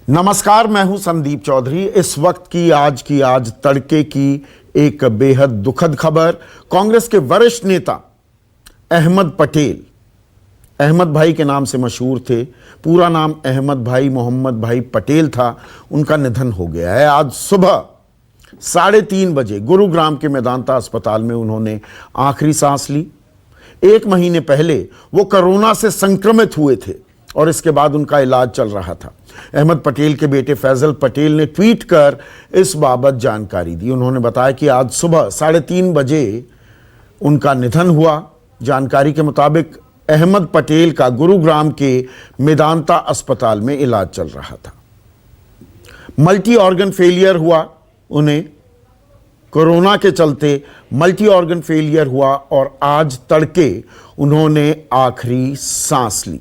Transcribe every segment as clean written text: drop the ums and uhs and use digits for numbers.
नमस्कार, मैं हूं संदीप चौधरी। इस वक्त की आज तड़के की एक बेहद दुखद खबर। कांग्रेस के वरिष्ठ नेता अहमद पटेल, अहमद भाई के नाम से मशहूर थे, पूरा नाम अहमद भाई मोहम्मद भाई पटेल था, उनका निधन हो गया है। आज सुबह 3:30 बजे गुरुग्राम के मेदांता अस्पताल में उन्होंने आखिरी सांस ली। 1 महीने पहले वो कोरोना से संक्रमित हुए थे और इसके बाद उनका इलाज चल रहा था। अहमद पटेल के बेटे फैजल पटेल ने ट्वीट कर इस बाबत जानकारी दी। उन्होंने बताया कि आज सुबह 3:30 बजे उनका निधन हुआ। जानकारी के मुताबिक अहमद पटेल का गुरुग्राम के मेदांता अस्पताल में इलाज चल रहा था। मल्टी ऑर्गन फेलियर हुआ, उन्हें कोरोना के चलते मल्टी ऑर्गन फेलियर हुआ और आज तड़के उन्होंने आखिरी सांस ली।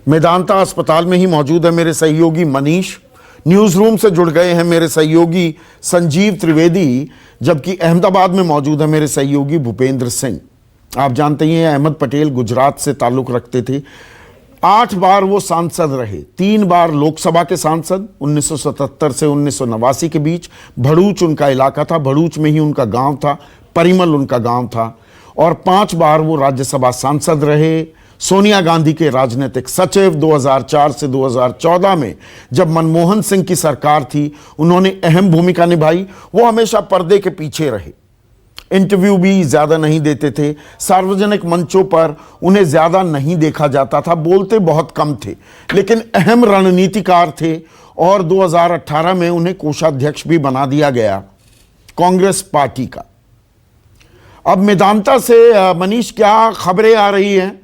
मेदांता अस्पताल में ही मौजूद है मेरे सहयोगी मनीष, न्यूज रूम से जुड़ गए हैं मेरे सहयोगी संजीव त्रिवेदी, जबकि अहमदाबाद में मौजूद है मेरे सहयोगी भूपेंद्र सिंह। आप जानते ही हैं अहमद पटेल गुजरात से ताल्लुक रखते थे। 8 बार वो सांसद रहे, 3 बार लोकसभा के सांसद 1977 से 1989 के बीच। भड़ूच उनका इलाका था, भड़ूच में ही उनका गांव था, परिमल उनका गांव था। और 5 बार वो राज्यसभा सांसद रहे। सोनिया गांधी के राजनीतिक सचिव 2004 से 2014 में जब मनमोहन सिंह की सरकार थी, उन्होंने अहम भूमिका निभाई। वो हमेशा पर्दे के पीछे रहे, इंटरव्यू भी ज्यादा नहीं देते थे, सार्वजनिक मंचों पर उन्हें ज्यादा नहीं देखा जाता था, बोलते बहुत कम थे, लेकिन अहम रणनीतिकार थे। और 2018 में उन्हें कोषाध्यक्ष भी बना दिया गया कांग्रेस पार्टी का। अब मेदांता से मनीष, क्या खबरें आ रही हैं?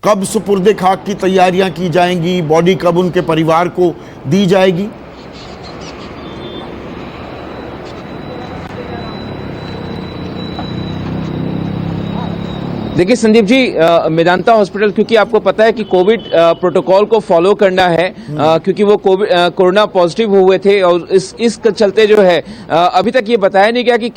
कब सुपुर्दे खाक की तैयारियां की जाएंगी? बॉडी कब उनके परिवार को दी जाएगी? देखिए संदीप जी, मेदांता हॉस्पिटल, क्योंकि आपको पता है कि कोविड प्रोटोकॉल को फॉलो करना है, क्योंकि वो कोरोना पॉजिटिव हुए थे और इस चलते जो है अभी तक ये बताया नहीं गया कि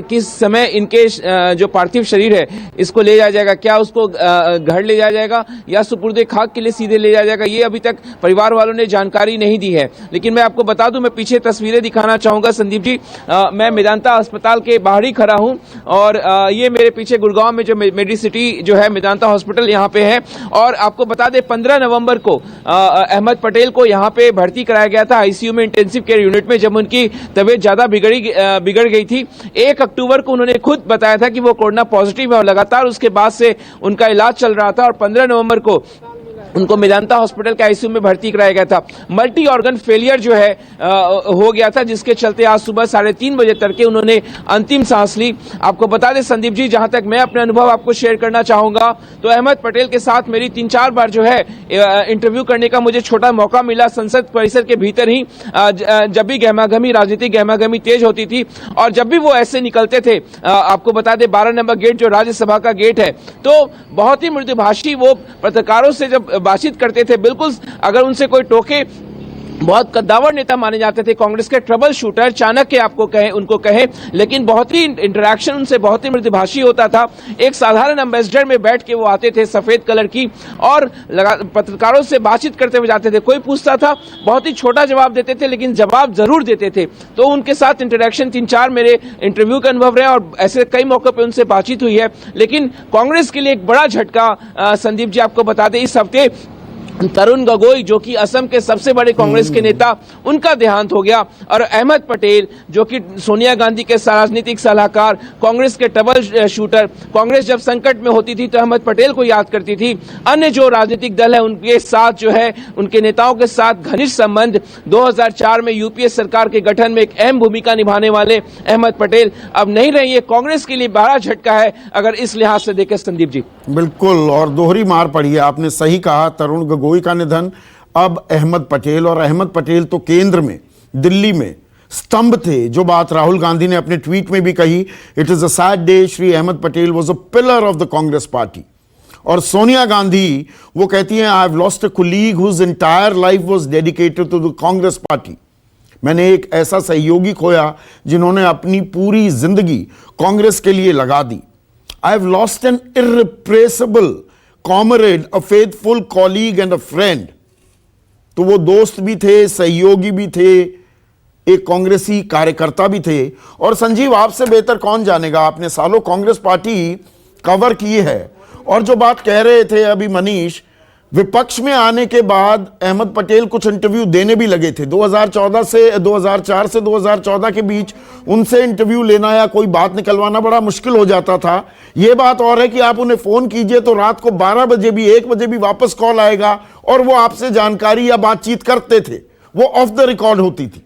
किस समय इनके जो पार्थिव शरीर है इसको ले जाया जाएगा। क्या उसको घर ले जाया जाएगा या सुपुर्दे खाक के लिए सीधे ले जाया जाएगा, ये अभी तक परिवार वालों ने जानकारी नहीं दी है। लेकिन मैं आपको बता दूं, मैं पीछे तस्वीरें दिखाना चाहूंगा संदीप जी। मैं मेदांता अस्पताल के बाहर ही खड़ा हूं और ये मेरे पीछे गुड़गांव में जो मेडिसिटी जो है मेदांता हॉस्पिटल यहाँ पे है। और आपको बता दें 15 नवंबर को अहमद पटेल को यहाँ पे भर्ती कराया गया था आईसीयू में, इंटेंसिव केयर यूनिट में, जब उनकी तबीयत ज्यादा बिगड़ गई थी। 1 अक्टूबर को उन्होंने खुद बताया था कि वो कोरोना पॉजिटिव है और लगातार उसके बाद से उनका इलाज चल रहा था और 15 नवंबर को उनको मेदांता हॉस्पिटल के आईसीयू में भर्ती कराया गया था। मल्टी ऑर्गन फेलियर जो है हो गया था, जिसके चलते आज सुबह 3:30 बजे तड़के उन्होंने अंतिम सांस ली। आपको बता दें संदीप जी, जहां तक मैं अपने अनुभव आपको शेयर करना चाहूंगा, तो अहमद पटेल के साथ मेरी 3-4 बार जो है इंटरव्यू करने का मुझे छोटा मौका मिला संसद परिसर के भीतर ही। जब भी गहमागहमी, राजनीतिक गहमागहमी तेज होती थी और जब भी वो ऐसे निकलते थे, आपको बता दें 12 नंबर गेट जो राज्यसभा का गेट है, तो बहुत ही मृदुभाषी वो पत्रकारों से जब बातचीत करते थे, बिल्कुल अगर उनसे कोई टोके, बहुत कद्दावर नेता माने जाते थे, कांग्रेस के ट्रबल शूटर, चाणक्य आपको उनको कहे, लेकिन बहुत ही इंटरैक्शन उनसे बहुत ही मृदुभाषी होता था। एक साधारण एम्बेसडर में बैठ के वो आते थे, सफेद कलर की, और पत्रकारों से बातचीत करते हुए जाते थे। कोई पूछता था, बहुत ही छोटा जवाब देते थे, लेकिन जवाब जरूर देते थे। तो उनके साथ इंटरैक्शन 3-4 मेरे इंटरव्यू का अनुभव रहे और ऐसे कई मौकों पर उनसे बातचीत हुई है। लेकिन कांग्रेस के लिए एक बड़ा झटका संदीप जी आपको बता दें, इस हफ्ते तरुण गोगोई, जो कि असम के सबसे बड़े कांग्रेस के नेता, उनका देहांत हो गया। और अहमद पटेल, जो कि सोनिया गांधी के राजनीतिक सलाहकार, कांग्रेस के ट्रबल शूटर, कांग्रेस जब संकट में होती थी तो अहमद पटेल को याद करती थी। अन्य जो राजनीतिक दल है उनके साथ जो है, उनके नेताओं के साथ घनिष्ठ संबंध, 2004 में यूपीए सरकार के गठन में एक अहम भूमिका निभाने वाले अहमद पटेल अब नहीं रहे। ये कांग्रेस के लिए बड़ा झटका है अगर इस लिहाज से देखें संदीप जी। बिल्कुल, और दोहरी मार पड़ी है। आपने सही कहा, तरुण गोगोई का निधन, अब अहमद पटेल। और अहमद पटेल तो केंद्र में, दिल्ली में स्तंभ थे। जो बात राहुल गांधी ने अपने ट्वीट में भी कही, it is a sad day, Shri Ahmed Patel was a pillar of the Congress party. और सोनिया गांधी, वो कहती हैं, I have lost a colleague whose entire life was dedicated to the Congress party. मैंने एक ऐसा सहयोगी खोया जिन्होंने अपनी पूरी जिंदगी कांग्रेस के लिए लगा दी। I have lost an irreplaceable comrade, a faithful colleague and a friend. तो वो दोस्त भी थे, सहयोगी भी थे, एक कांग्रेसी कार्यकर्ता भी थे। और संजीव, आपसे बेहतर कौन जानेगा, आपने सालों कांग्रेस पार्टी कवर की है। और जो बात कह रहे थे अभी मनीष, विपक्ष में आने के बाद अहमद पटेल कुछ इंटरव्यू देने भी लगे थे। 2004 से 2014 के बीच उनसे इंटरव्यू लेना या कोई बात निकलवाना बड़ा मुश्किल हो जाता था। यह बात और है कि आप उन्हें फोन कीजिए तो रात को 12 बजे भी, 1 बजे भी वापस कॉल आएगा और वो आपसे जानकारी या बातचीत करते थे, वो ऑफ द रिकॉर्ड होती थी।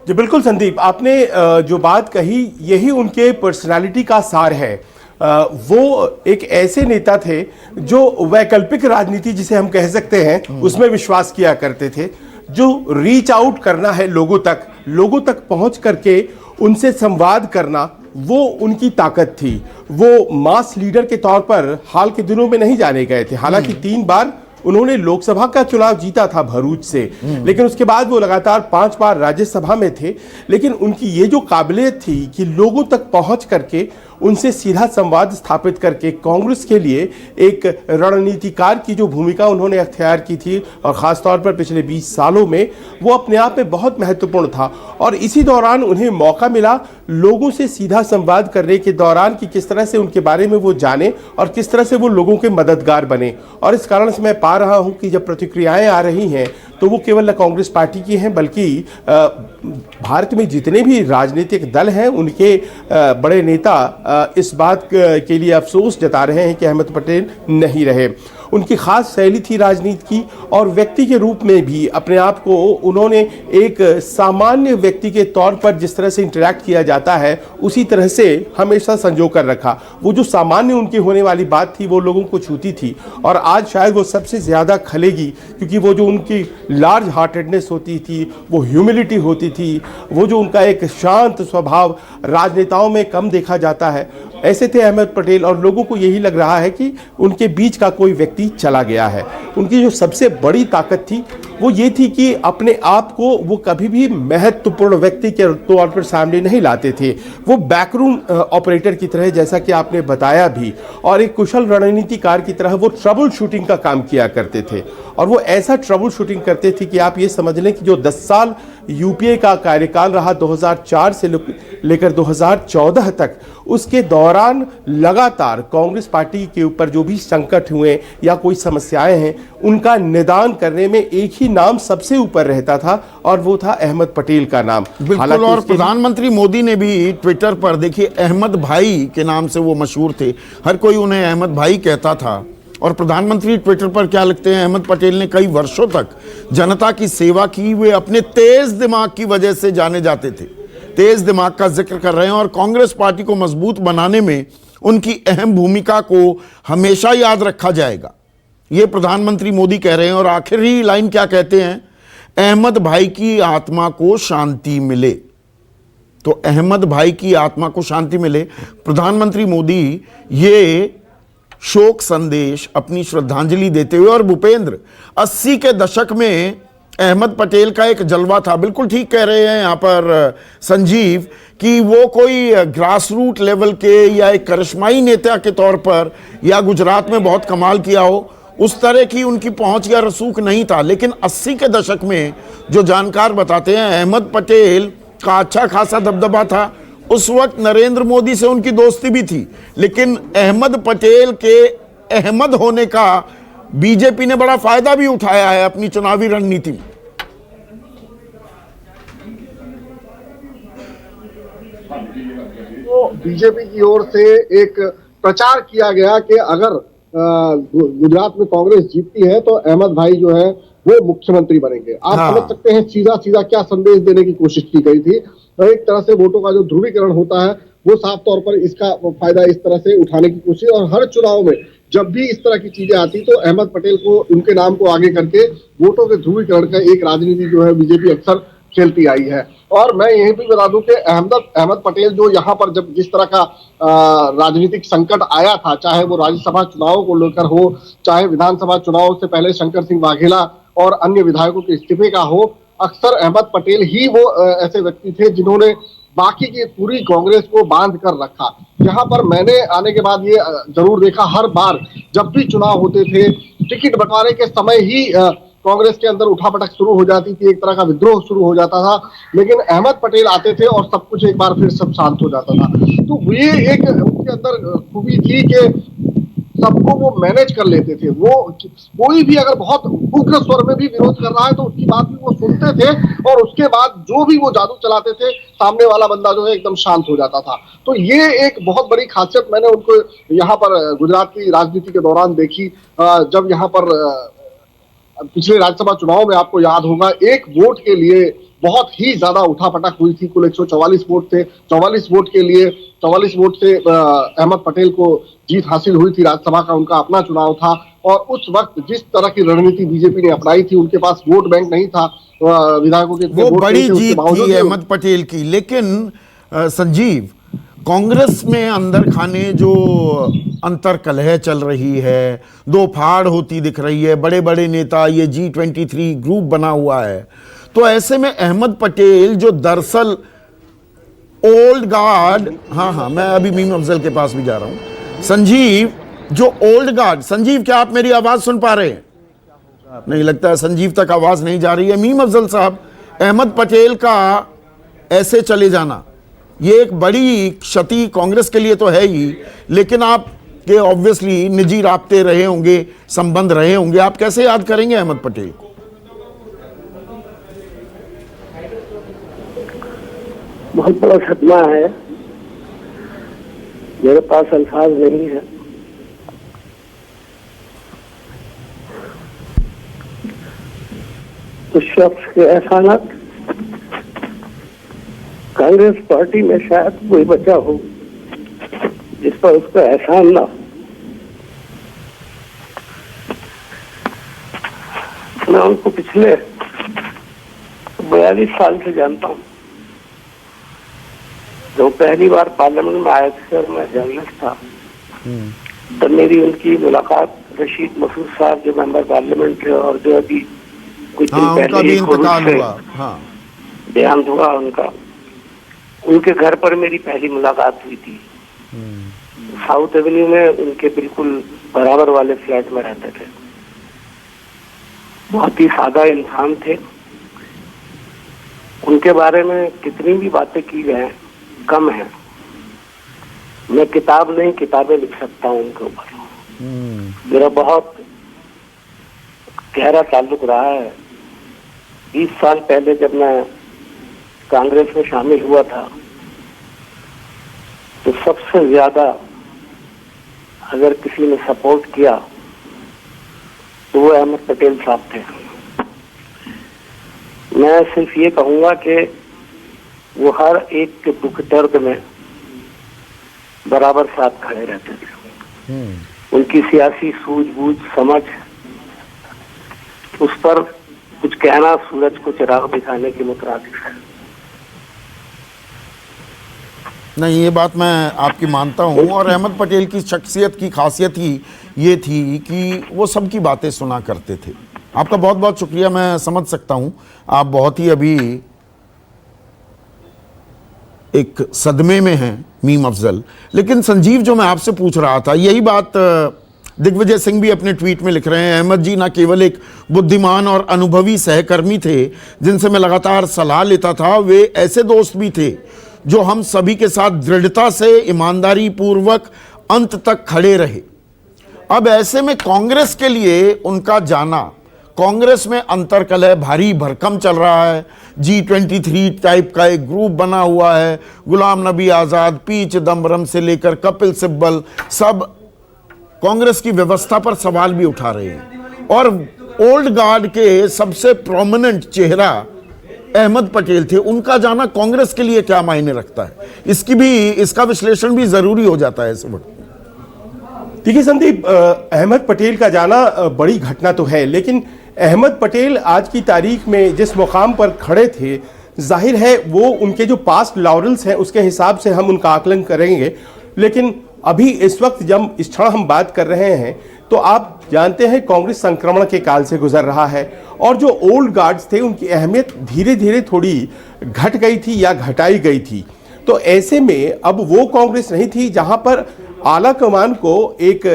जी बिल्कुल संदीप, आपने जो बात कही यही उनके पर्सनालिटी का सार है। वो एक ऐसे नेता थे जो वैकल्पिक राजनीति जिसे हम कह सकते हैं उसमें विश्वास किया करते थे। जो रीच आउट करना है लोगों तक पहुंच करके उनसे संवाद करना, वो उनकी ताकत थी। वो मास लीडर के तौर पर हाल के दिनों में नहीं जाने गए थे। हालांकि 3 बार उन्होंने लोकसभा का चुनाव जीता था भरूच से, लेकिन उसके बाद वो लगातार 5 बार राज्यसभा में थे। लेकिन उनकी ये जो काबिलियत थी कि लोगों तक पहुंच करके उनसे सीधा संवाद स्थापित करके कांग्रेस के लिए एक रणनीतिकार की जो भूमिका उन्होंने अख्तियार की थी, और खासतौर पर पिछले 20 सालों में, वो अपने आप में बहुत महत्वपूर्ण था। और इसी दौरान उन्हें मौका मिला लोगों से सीधा संवाद करने के दौरान कि किस तरह से उनके बारे में वो जाने और किस तरह से वो लोगों के मददगार बने। और इस कारण से मैं पा रहा हूं कि जब प्रतिक्रियाएं आ रही हैं तो वो केवल कांग्रेस पार्टी की हैं, बल्कि भारत में जितने भी राजनीतिक दल हैं उनके बड़े नेता इस बात के लिए अफसोस जता रहे हैं कि अहमद पटेल नहीं रहे। उनकी खास शैली थी राजनीति की, और व्यक्ति के रूप में भी अपने आप को उन्होंने एक सामान्य व्यक्ति के तौर पर जिस तरह से इंटरैक्ट किया जाता है उसी तरह से हमेशा संजो कर रखा। वो जो सामान्य उनकी होने वाली बात थी वो लोगों को छूती थी, और आज शायद वो सबसे ज़्यादा खलेगी, क्योंकि वो जो उनकी लार्ज हार्टेडनेस होती थी, वो ह्यूमिलिटी होती थी, वो जो उनका एक शांत स्वभाव राजनेताओं में कम देखा जाता है, ऐसे थे अहमद पटेल। और लोगों को यही लग रहा है कि उनके बीच का कोई व्यक्ति चला गया है। उनकी जो सबसे बड़ी ताकत थी वो ये थी कि अपने आप को वो कभी भी महत्वपूर्ण व्यक्ति के तौर पर सामने नहीं लाते थे। वो बैकरूम ऑपरेटर की तरह, जैसा कि आपने बताया भी, और एक कुशल रणनीतिकार की तरह वो ट्रबल शूटिंग का काम किया करते थे। और वो ऐसा ट्रबल शूटिंग करते थे कि आप ये समझ लें कि जो 10 साल यूपीए का कार्यकाल रहा 2004 से लेकर 2014 तक, उसके दौरान लगातार कांग्रेस पार्टी के ऊपर जो भी संकट हुए या कोई समस्याएं हैं उनका निदान करने में एक ही नाम सबसे ऊपर रहता था, और वो था अहमद पटेल का नाम। बिल्कुल। और प्रधानमंत्री मोदी ने भी ट्विटर पर, देखिए, अहमद भाई के नाम से वो मशहूर थे, हर कोई उन्हें अहमद भाई कहता था। और प्रधानमंत्री ट्विटर पर क्या लिखते हैं, अहमद पटेल ने कई वर्षों तक जनता की सेवा की, वे अपने तेज दिमाग की वजह से जाने जाते थे। तेज दिमाग का जिक्र कर रहे हैं, और कांग्रेस पार्टी को मजबूत बनाने में उनकी अहम भूमिका को हमेशा याद रखा जाएगा, ये प्रधानमंत्री मोदी कह रहे हैं। और आखिरी लाइन क्या कहते हैं, अहमद भाई की आत्मा को शांति मिले। तो अहमद भाई की आत्मा को शांति मिले, प्रधानमंत्री मोदी ये शोक संदेश, अपनी श्रद्धांजलि देते हुए। और भूपेंद्र, 80 के दशक में अहमद पटेल का एक जलवा था। बिल्कुल ठीक कह रहे हैं यहाँ पर संजीव कि वो कोई ग्रास रूट लेवल के या एक करिश्माई नेता के तौर पर, या गुजरात में बहुत कमाल किया हो, उस तरह की उनकी पहुंच या रसूख नहीं था। लेकिन 80 के दशक में जो जानकार बताते हैं, अहमद पटेल का अच्छा खासा दबदबा था। उस वक्त नरेंद्र मोदी से उनकी दोस्ती भी थी, लेकिन अहमद पटेल के अहमद होने का बीजेपी ने बड़ा फायदा भी उठाया है अपनी चुनावी रणनीति में। तो बीजेपी की ओर से एक प्रचार किया गया कि अगर गुजरात में कांग्रेस जीतती है तो अहमद भाई जो है वो मुख्यमंत्री बनेंगे। आप समझ सकते हैं सीधा सीधा क्या संदेश देने की कोशिश की गई थी। तो एक तरह से वोटों का जो ध्रुवीकरण होता है वो साफ तौर पर इसका फायदा इस तरह से उठाने की कोशिश। और हर चुनाव में जब भी इस तरह की चीजें आती तो अहमद पटेल को, उनके नाम को आगे करके वोटों के ध्रुवीकरण का एक राजनीति जो है बीजेपी अक्सर खेलती आई है। और मैं यही भी बता दूं कि अहमद पटेल जो यहाँ पर जब जिस तरह का राजनीतिक संकट आया था, चाहे वो राज्यसभा चुनाव को लेकर हो, चाहे विधानसभा चुनाव से पहले शंकर सिंह वाघेला और अन्य विधायकों के इस्तीफे का हो, अक्सर अहमद पटेल ही वो ऐसे व्यक्ति थे जिन्होंने बाकी की पूरी कांग्रेस को बांध कर रखा। यहाँ पर मैंने आने के बाद ये जरूर देखा, हर बार जब भी चुनाव होते थे टिकट बंटवारे के समय ही कांग्रेस के अंदर उठापटक शुरू हो जाती थी, एक तरह का विद्रोह शुरू हो जाता था। लेकिन अहमद पटेल आते थे और सब कुछ एक बार फिर सब शांत हो जाता था। तो ये एक उनके अंदर खूबी थी कि सबको वो मैनेज कर लेते थे। वो कोई भी अगर बहुत उग्र स्वर में भी विरोध कर रहा है तो उसकी बात भी वो सुनते थे, और उसके बाद जो भी वो जादू चलाते थे, सामने वाला बंदा जो है एकदम शांत हो जाता था। तो ये एक बहुत बड़ी खासियत मैंने उनको यहाँ पर गुजरात की राजनीति के दौरान देखी। जब यहाँ पर पिछले राज्यसभा चुनाव में आपको याद होगा, एक वोट के लिए बहुत ही ज्यादा उठापटक हुई थी। कुल 144 वोट थे, 44 वोट के लिए 44 वोट से अहमद पटेल को जीत हासिल हुई थी। राज्यसभा का उनका अपना चुनाव था, और उस वक्त जिस तरह की रणनीति बीजेपी ने अपनाई थी, उनके पास वोट बैंक नहीं था, विधायकों के वो बड़ी जीत थी अहमद पटेल की। लेकिन संजीव, कांग्रेस में अंदर खाने जो अंतर कलह चल रही है, दो फाड़ होती दिख रही है, बड़े बड़े नेता, ये G23 ग्रुप बना हुआ है, तो ऐसे में अहमद पटेल जो दरअसल ओल्ड गार्ड, हाँ मैं अभी मीम अफजल के पास भी जा रहा हूं, संजीव जो ओल्ड गार्ड, संजीव क्या आप मेरी आवाज सुन पा रहे हैं? नहीं, लगता है संजीव तक आवाज नहीं जा रही है। मीम अफजल साहब, अहमद पटेल का ऐसे चले जाना ये एक बड़ी क्षति कांग्रेस के लिए तो है ही, लेकिन आप के ऑब्वियसली निजी राब्ते रहे होंगे, संबंध रहे होंगे, आप कैसे याद करेंगे अहमद पटेल को? बहुत बड़ा सदमा है, मेरे पास अल्फाज नहीं है। उस शख्स के एहसानात कांग्रेस पार्टी में शायद कोई बचा हो जिस पर उसका एहसान ना। मैं उनको पिछले 42 साल से जानता हूँ। जो पहली बार पार्लियामेंट में आए थे और मैं जर्नलिस्ट था, तब मेरी उनकी मुलाकात रशीद मसूद साहब जो मेंबर पार्लियामेंट थे और जो अभी कुछ दिन पहले भी इंतकाल हुआ, देहांत हुआ उनका, उनके घर पर मेरी पहली मुलाकात हुई थी। साउथ एवेन्यू में उनके बिल्कुल बराबर वाले फ्लैट में रहते थे। बहुत ही सादा इंसान थे। उनके बारे में कितनी भी बातें की जाए कम है। मैं किताब नहीं, किताबें लिख सकता हूँ उनके ऊपर। मेरा बहुत गहरा ताल्लुक रहा है। 20 साल पहले जब मैं कांग्रेस में शामिल हुआ था, तो सबसे ज्यादा अगर किसी ने सपोर्ट किया तो वो अहमद पटेल साहब थे। मैं सिर्फ ये कहूंगा कि वो हर एक के दुख दर्द में बराबर साथ खड़े रहते थे। उनकी सियासी सूझबूझ, समझ, उस पर कुछ कहना सूरज को चिराग दिखाने के मुताबिक है। नहीं, ये बात मैं आपकी मानता हूँ। और अहमद पटेल की शख्सियत की खासियत ही ये थी कि वो सबकी बातें सुना करते थे। आपका बहुत बहुत शुक्रिया। मैं समझ सकता हूँ आप बहुत ही अभी एक सदमे में हैं मीम अफजल। लेकिन संजीव, जो मैं आपसे पूछ रहा था, यही बात दिग्विजय सिंह भी अपने ट्वीट में लिख रहे हैं। अहमद जी न केवल एक बुद्धिमान और अनुभवी सहकर्मी थे जिनसे मैं लगातार सलाह लेता था, वे ऐसे दोस्त भी थे जो हम सभी के साथ दृढ़ता से, ईमानदारी पूर्वक अंत तक खड़े रहे। अब ऐसे में कांग्रेस के लिए उनका जाना, कांग्रेस में अंतरकलह भारी भरकम चल रहा है। G23 टाइप का एक ग्रुप बना हुआ है। गुलाम नबी आज़ाद, पी चिदम्बरम से लेकर कपिल सिब्बल सब कांग्रेस की व्यवस्था पर सवाल भी उठा रहे हैं। और ओल्ड गार्ड के सबसे प्रोमिनेंट चेहरा अहमद पटेल थे। उनका जाना कांग्रेस के लिए क्या मायने रखता है, इसका विश्लेषण भी जरूरी हो जाता है इस वक्त। देखिए संदीप, अहमद पटेल का जाना बड़ी घटना तो है, लेकिन अहमद पटेल आज की तारीख में जिस मुकाम पर खड़े थे, जाहिर है वो उनके जो पास्ट लॉरेल्स हैं उसके हिसाब से हम उनका आकलन करेंगे। लेकिन अभी इस वक्त जब इस क्षण हम बात कर रहे हैं, तो आप जानते हैं कांग्रेस संक्रमण के काल से गुजर रहा है, और जो ओल्ड गार्ड्स थे उनकी अहमियत धीरे धीरे थोड़ी घट गई थी या घटाई गई थी। तो ऐसे में अब वो कांग्रेस नहीं थी जहां पर आला कमान को एक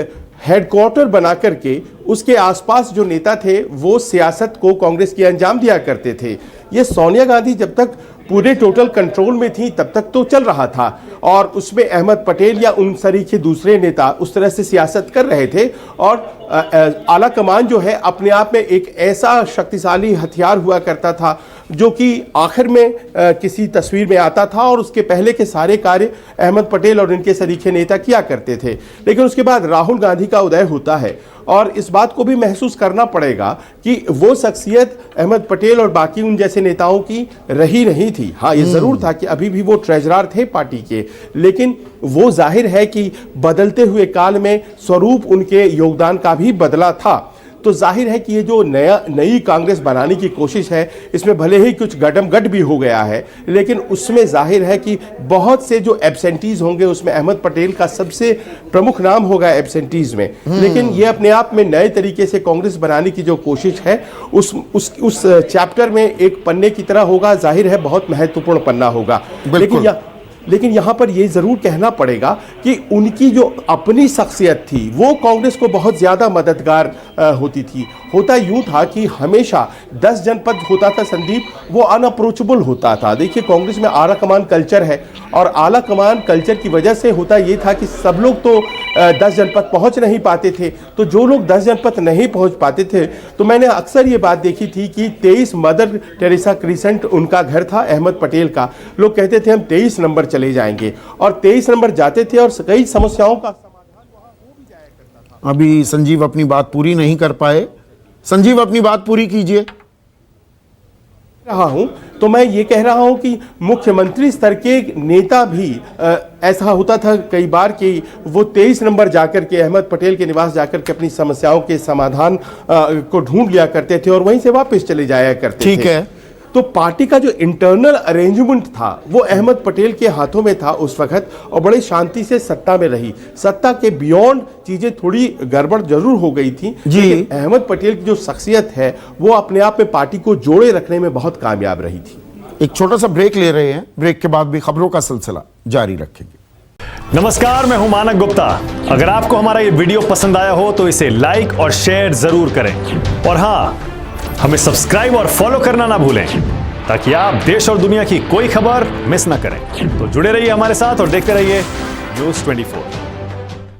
हेडक्वार्टर बना करके उसके आसपास जो नेता थे वो सियासत को कांग्रेस की अंजाम दिया करते थे। ये सोनिया गांधी जब तक पूरे टोटल कंट्रोल में थी तब तक तो चल रहा था, और उसमें अहमद पटेल या उन सरीखे दूसरे नेता उस तरह से सियासत कर रहे थे। और आला कमान जो है अपने आप में एक ऐसा शक्तिशाली हथियार हुआ करता था जो कि आखिर में किसी तस्वीर में आता था, और उसके पहले के सारे कार्य अहमद पटेल और इनके सरीखे नेता किया करते थे। लेकिन उसके बाद राहुल गांधी का उदय होता है, और इस बात को भी महसूस करना पड़ेगा कि वो शख्सियत अहमद पटेल और बाकी उन जैसे नेताओं की रही नहीं थी। हाँ, ये जरूर था कि अभी भी वो ट्रेजरर थे पार्टी के, लेकिन वो जाहिर है कि बदलते हुए काल में स्वरूप उनके योगदान का भी बदला था। तो जाहिर है कि ये जो नई कांग्रेस बनाने की कोशिश है, इसमें भले ही कुछ गडमगड भी हो गया है, लेकिन उसमें जाहिर है कि बहुत से जो एब्सेंटीज होंगे उसमें अहमद पटेल का सबसे प्रमुख नाम होगा एब्सेंटीज में। लेकिन ये अपने आप में नए तरीके से कांग्रेस बनाने की जो कोशिश है उस चैप्टर में एक पन्ने की तरह होगा, जाहिर है बहुत महत्वपूर्ण पन्ना होगा। लेकिन यहाँ पर यह जरूर कहना पड़ेगा कि उनकी जो अपनी शख्सियत थी वो कांग्रेस को बहुत ज़्यादा मददगार होती थी। होता यूं था कि हमेशा 10 जनपद होता था संदीप, वो अनअप्रोचेबल होता था। देखिए कांग्रेस में आला कमान कल्चर है, और आला कमान कल्चर की वजह से होता ये था कि सब लोग तो 10 जनपद पहुंच नहीं पाते थे। तो जो लोग 10 जनपद नहीं पहुंच पाते थे, तो मैंने अक्सर ये बात देखी थी कि 23 मदर टेरेसा क्रिसेंट उनका घर था अहमद पटेल का। लोग कहते थे हम 23 नंबर चले जाएंगे, और 23 नंबर जाते थे और कई समस्याओं का समाधान वहां हो भी जाया करता था। अभी संजीव अपनी बात पूरी नहीं कर पाए। संजीव अपनी बात पूरी कीजिए। रहा हूं तो मैं ये कह रहा हूं कि मुख्यमंत्री स्तर के नेता भी ऐसा होता था कई बार कि वो 23 नंबर जाकर के अहमद पटेल के निवास जाकर के अपनी समस्याओं के समाधान को ढूंढ लिया करते थे और वहीं से वापस चले जाया करते थे। ठीक है। तो पार्टी का जो इंटरनल अरेंजमेंट था वो अहमद पटेल के हाथों में था उस वक्त, और बड़ी शांति से सत्ता में रही। सत्ता के बियॉन्ड चीजें थोड़ी गड़बड़ जरूर हो गई थी, लेकिन अहमद पटेल की जो शख्सियत है वो अपने आप में पार्टी को जोड़े रखने में बहुत कामयाब रही थी। एक छोटा सा ब्रेक ले रहे हैं, ब्रेक के बाद भी खबरों का सिलसिला जारी रखेंगे। नमस्कार, मैं हूं मानक गुप्ता। अगर आपको हमारा ये वीडियो पसंद आया हो तो इसे लाइक और शेयर जरूर करें, और हां, हमें सब्सक्राइब और फॉलो करना ना भूलें ताकि आप देश और दुनिया की कोई खबर मिस ना करें। तो जुड़े रहिए हमारे साथ और देखते रहिए News 24।